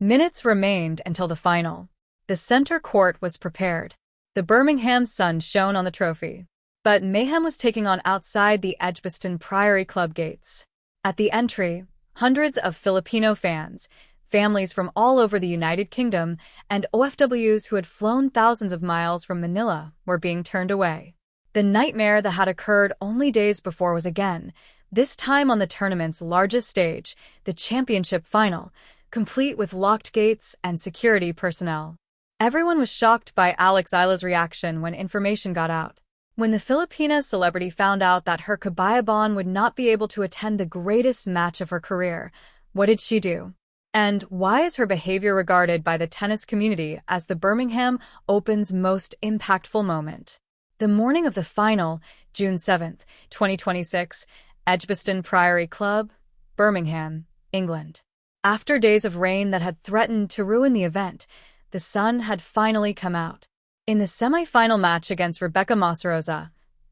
Minutes remained until the final. The center court was prepared. The Birmingham sun shone on the trophy. But mayhem was taking on outside the Edgbaston Priory Club gates. At the entry, hundreds of Filipino fans, families from all over the United Kingdom, and OFWs who had flown thousands of miles from Manila were being turned away. The nightmare that had occurred only days before was again, this time on the tournament's largest stage, the championship final, complete with locked gates and security personnel. Everyone was shocked by Alex Eala's reaction when information got out. When the Filipina celebrity found out that her kabayaban would not be able to attend the greatest match of her career, what did she do? And why is her behavior regarded by the tennis community as the Birmingham Open's most impactful moment? The morning of the final, June 7, 2026, Edgbaston Priory Club, Birmingham, England. After days of rain that had threatened to ruin the event, the sun had finally come out. In the semi-final match against Rebecca Massarosa,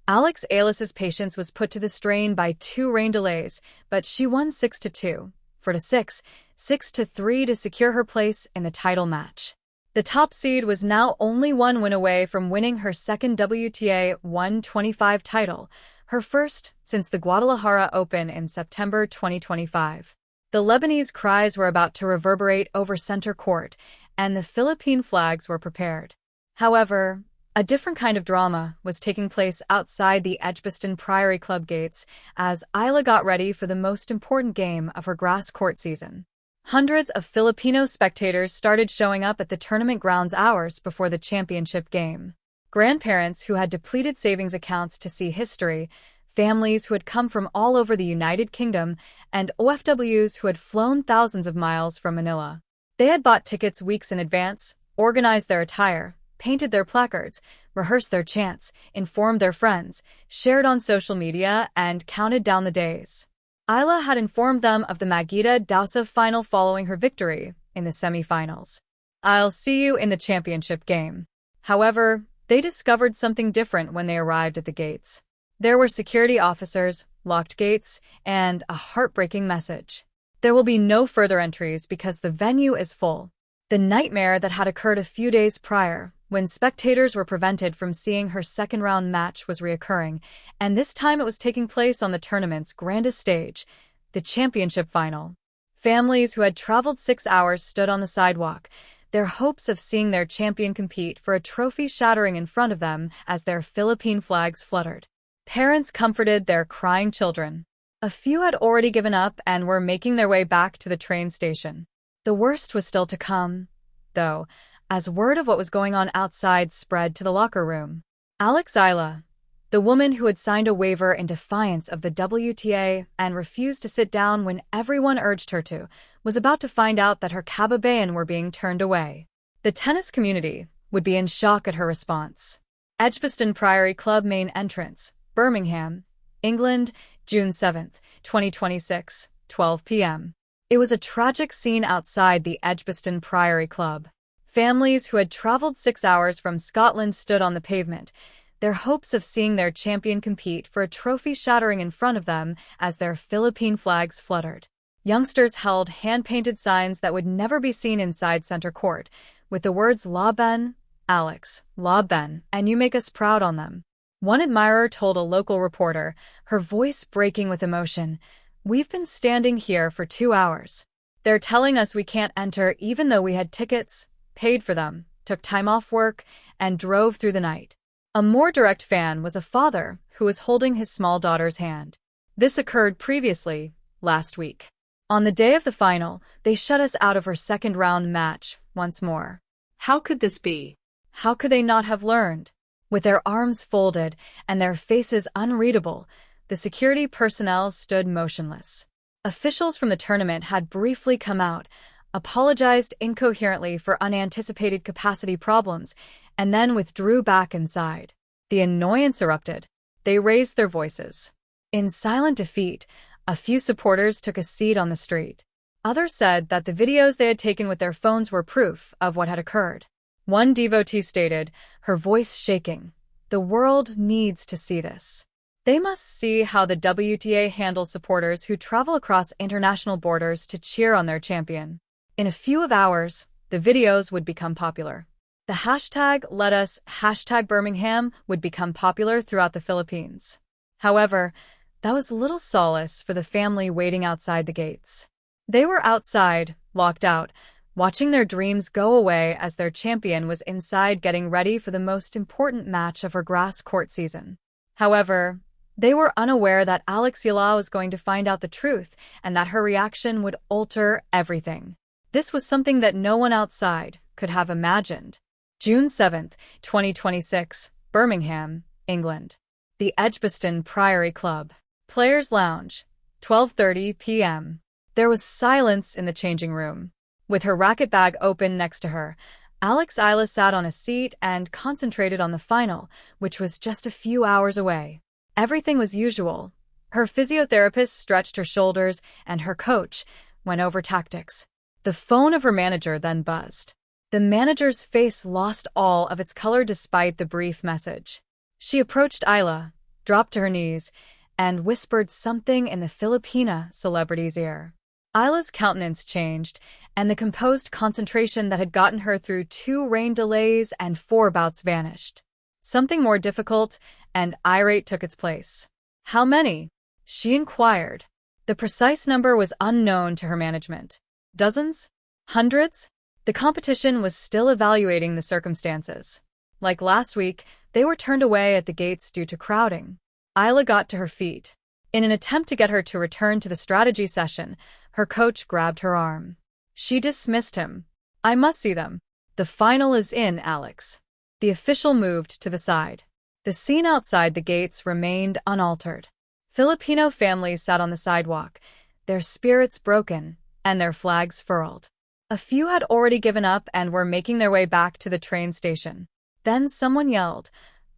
Alex Eala's patience was put to the strain by 2 rain delays, but she won 6-2, 4-6, 6-3 to secure her place in the title match. The top seed was now only 1 win away from winning her second WTA 125 title, her first since the Guadalajara Open in September 2025. The Lebanese cries were about to reverberate over center court, and the Philippine flags were prepared. However, a different kind of drama was taking place outside the Edgbaston Priory Club gates as Eala got ready for the most important game of her grass court season. Hundreds of Filipino spectators started showing up at the tournament grounds hours before the championship game. Grandparents who had depleted savings accounts to see history, families who had come from all over the United Kingdom, and OFWs who had flown thousands of miles from Manila. They had bought tickets weeks in advance, organized their attire, painted their placards, rehearsed their chants, informed their friends, shared on social media, and counted down the days. Eala had informed them of the Magida Dausa final following her victory in the semi-finals. "I'll see you in the championship game." However, they discovered something different when they arrived at the gates. There were security officers, locked gates, and a heartbreaking message. There will be no further entries because the venue is full. The nightmare that had occurred a few days prior, when spectators were prevented from seeing her second-round match, was reoccurring, and this time it was taking place on the tournament's grandest stage, the championship final. Families who had traveled 6 hours stood on the sidewalk, their hopes of seeing their champion compete for a trophy shattering in front of them as their Philippine flags fluttered. Parents comforted their crying children. A few had already given up and were making their way back to the train station. The worst was still to come, though, as word of what was going on outside spread to the locker room. Alex Eala, the woman who had signed a waiver in defiance of the WTA and refused to sit down when everyone urged her to, was about to find out that her kababayan were being turned away. The tennis community would be in shock at her response. Edgbaston Priory Club main entrance, Birmingham, England, June 7, 2026, 12 p.m. It was a tragic scene outside the Edgbaston Priory Club. Families who had traveled 6 hours from Scotland stood on the pavement, their hopes of seeing their champion compete for a trophy shattering in front of them as their Philippine flags fluttered. Youngsters held hand-painted signs that would never be seen inside center court, with the words "Laban, Alex, Laban, and you make us proud" on them. One admirer told a local reporter, her voice breaking with emotion, "We've been standing here for 2 hours. They're telling us we can't enter even though we had tickets, paid for them, took time off work, and drove through the night." A more direct fan was a father who was holding his small daughter's hand. This occurred previously, last week. On the day of the final, they shut us out of her second-round match once more. How could this be? How could they not have learned? With their arms folded and their faces unreadable, the security personnel stood motionless. Officials from the tournament had briefly come out, apologized incoherently for unanticipated capacity problems, and then withdrew back inside. The annoyance erupted. They raised their voices. In silent defeat, a few supporters took a seat on the street. Others said that the videos they had taken with their phones were proof of what had occurred. One devotee stated, her voice shaking, "The world needs to see this. They must see how the WTA handles supporters who travel across international borders to cheer on their champion." In a few of hours, the videos would become popular. The hashtag #LetUs, #Birmingham would become popular throughout the Philippines. However, that was little solace for the family waiting outside the gates. They were outside, locked out, watching their dreams go away as their champion was inside getting ready for the most important match of her grass court season. However, they were unaware that Alex Eala was going to find out the truth and that her reaction would alter everything. This was something that no one outside could have imagined. June 7, 2026, Birmingham, England. The Edgbaston Priory Club. Players' Lounge. 12:30 p.m. There was silence in the changing room. With her racket bag open next to her, Alex Eala sat on a seat and concentrated on the final, which was just a few hours away. Everything was usual. Her physiotherapist stretched her shoulders, and her coach went over tactics. The phone of her manager then buzzed. The manager's face lost all of its color despite the brief message. She approached Eala, dropped to her knees, and whispered something in the Filipino celebrity's ear. Eala's countenance changed, and the composed concentration that had gotten her through 2 rain delays and 4 bouts vanished. Something more difficult and irate took its place. "How many?" she inquired. The precise number was unknown to her management. Dozens? Hundreds? The competition was still evaluating the circumstances. Like last week, they were turned away at the gates due to crowding. Eala got to her feet. In an attempt to get her to return to the strategy session, her coach grabbed her arm. She dismissed him. "I must see them. The final is in, Alex." The official moved to the side. The scene outside the gates remained unaltered. Filipino families sat on the sidewalk, their spirits broken and their flags furled. A few had already given up and were making their way back to the train station. Then someone yelled,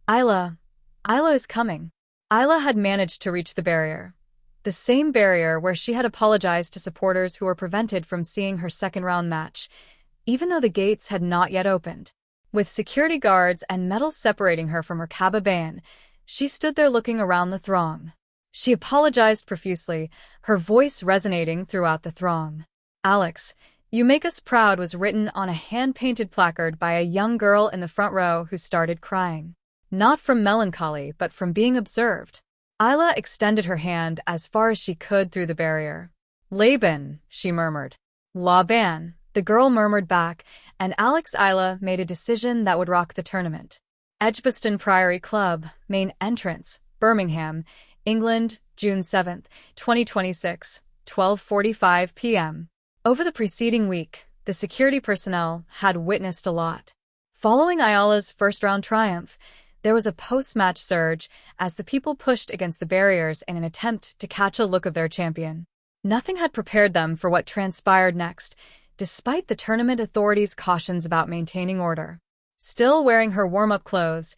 "Eala! Eala is coming." Eala had managed to reach the barrier. The same barrier where she had apologized to supporters who were prevented from seeing her second-round match, even though the gates had not yet opened. With security guards and metal separating her from her cababan, she stood there looking around the throng. She apologized profusely, her voice resonating throughout the throng. "Alex, you make us proud" was written on a hand-painted placard by a young girl in the front row who started crying. Not from melancholy, but from being observed. Eala extended her hand as far as she could through the barrier. "Laban," she murmured. "Laban," the girl murmured back, and Alex Eala made a decision that would rock the tournament. Edgbaston Priory Club, main entrance, Birmingham, England, June 7, 2026, 12:45 p.m. Over the preceding week, the security personnel had witnessed a lot. Following Eala's first-round triumph, there was a post-match surge as the people pushed against the barriers in an attempt to catch a look of their champion. Nothing had prepared them for what transpired next, despite the tournament authorities' cautions about maintaining order. Still wearing her warm-up clothes,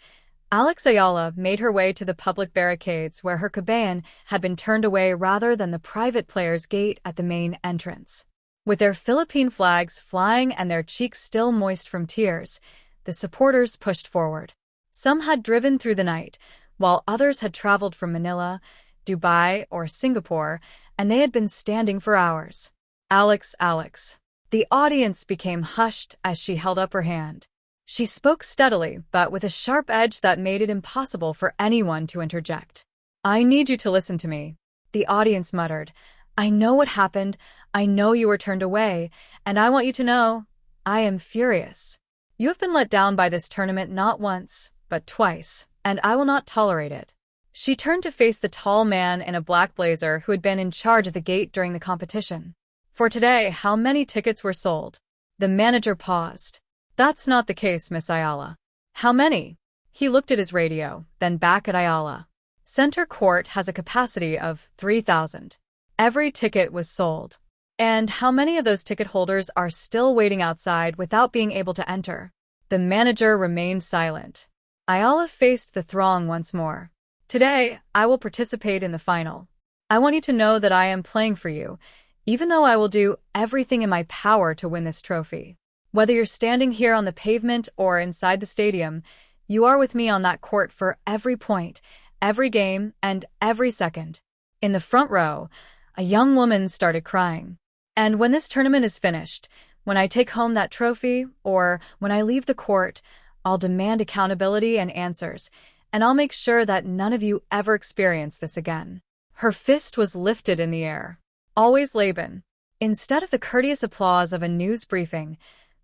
Alex Eala made her way to the public barricades where her cabayan had been turned away rather than the private players' gate at the main entrance. With their Philippine flags flying and their cheeks still moist from tears, the supporters pushed forward. Some had driven through the night, while others had traveled from Manila, Dubai, or Singapore, and they had been standing for hours. "Alex, Alex." The audience became hushed as she held up her hand. She spoke steadily, but with a sharp edge that made it impossible for anyone to interject. "I need you to listen to me," the audience muttered. "I know what happened, I know you were turned away, and I want you to know, I am furious. You have been let down by this tournament not once, but twice, and I will not tolerate it." She turned to face the tall man in a black blazer who had been in charge of the gate during the competition. "For today, how many tickets were sold?" The manager paused. "That's not the case, Miss Eala." "How many?" He looked at his radio, then back at Eala. "Center court has a capacity of 3,000. Every ticket was sold. And how many of those ticket holders are still waiting outside without being able to enter?" The manager remained silent. Eala faced the throng once more. "Today, I will participate in the final. I want you to know that I am playing for you, even though I will do everything in my power to win this trophy. Whether you're standing here on the pavement or inside the stadium, you are with me on that court for every point, every game, and every second." In the front row, a young woman started crying. "And when this tournament is finished, When I take home that trophy, or when I leave the court, I'll demand accountability and answers, and I'll make sure that none of you ever experience this again." Her fist was lifted in the air. Always Laban. Instead of the courteous applause of a news briefing,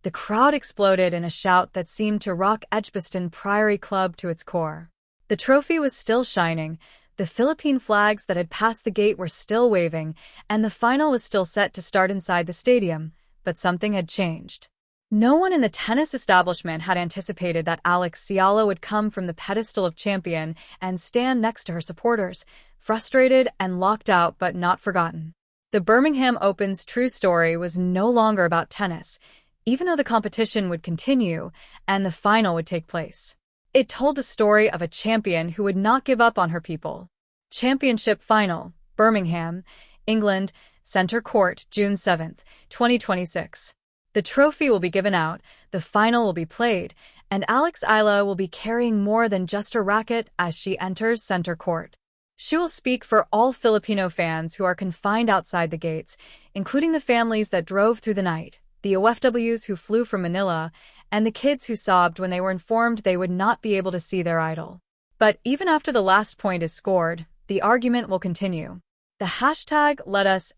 the crowd exploded in a shout that seemed to rock Edgbaston Priory Club to its core. The trophy was still shining, the Philippine flags that had passed the gate were still waving, and the final was still set to start inside the stadium, but something had changed. No one in the tennis establishment had anticipated that Alex Eala would come from the pedestal of champion and stand next to her supporters, frustrated and locked out but not forgotten. The Birmingham Open's true story was no longer about tennis, even though the competition would continue and the final would take place. It told the story of a champion who would not give up on her people. Championship Final, Birmingham, England, Centre Court, June 7, 2026. The trophy will be given out, the final will be played, and Alex Eala will be carrying more than just her racket as she enters Centre Court. She will speak for all Filipino fans who are confined outside the gates, including the families that drove through the night, the OFWs who flew from Manila, and the kids who sobbed when they were informed they would not be able to see their idol. But even after the last point is scored, the argument will continue. The hashtag #LetUs,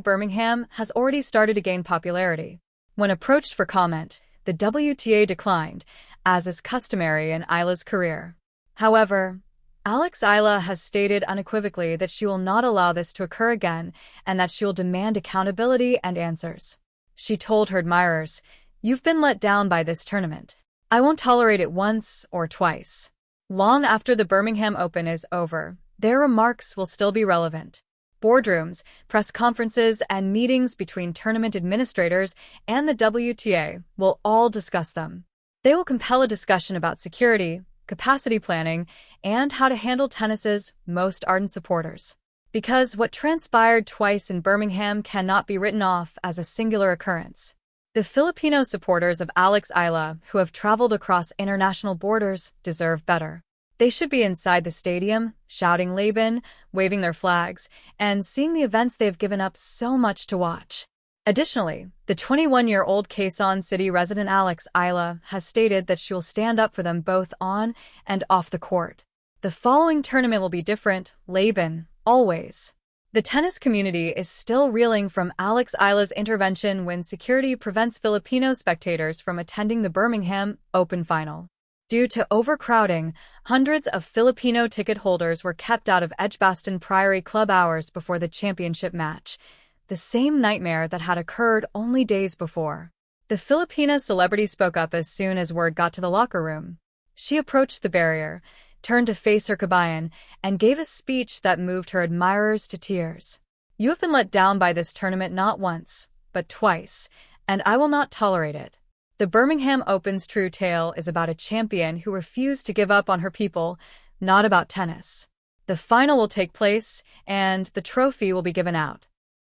#Birmingham has already started to gain popularity. When approached for comment, the WTA declined, as is customary in Eala's career. However, Alex Eala has stated unequivocally that she will not allow this to occur again and that she will demand accountability and answers. She told her admirers, "You've been let down by this tournament. I won't tolerate it once or twice." Long after the Birmingham Open is over, their remarks will still be relevant. Boardrooms, press conferences, and meetings between tournament administrators and the WTA will all discuss them. They will compel a discussion about security, capacity planning, and how to handle tennis's most ardent supporters. Because what transpired twice in Birmingham cannot be written off as a singular occurrence. The Filipino supporters of Alex Eala, who have traveled across international borders, deserve better. They should be inside the stadium, shouting Laban, waving their flags, and seeing the events they have given up so much to watch. Additionally, the 21-year-old Quezon City resident Alex Eala has stated that she will stand up for them both on and off the court. The following tournament will be different, Laban, always. The tennis community is still reeling from Alex Eala's intervention when security prevents Filipino spectators from attending the Birmingham Open final. Due to overcrowding, hundreds of Filipino ticket holders were kept out of Edgbaston Priory Club hours before the championship match, the same nightmare that had occurred only days before. The Filipina celebrity spoke up as soon as word got to the locker room. She approached the barrier, turned to face her kabayan, and gave a speech that moved her admirers to tears. "You have been let down by this tournament not once, but twice, and I will not tolerate it." The Birmingham Open's true tale is about a champion who refused to give up on her people, not about tennis. The final will take place, and the trophy will be given out.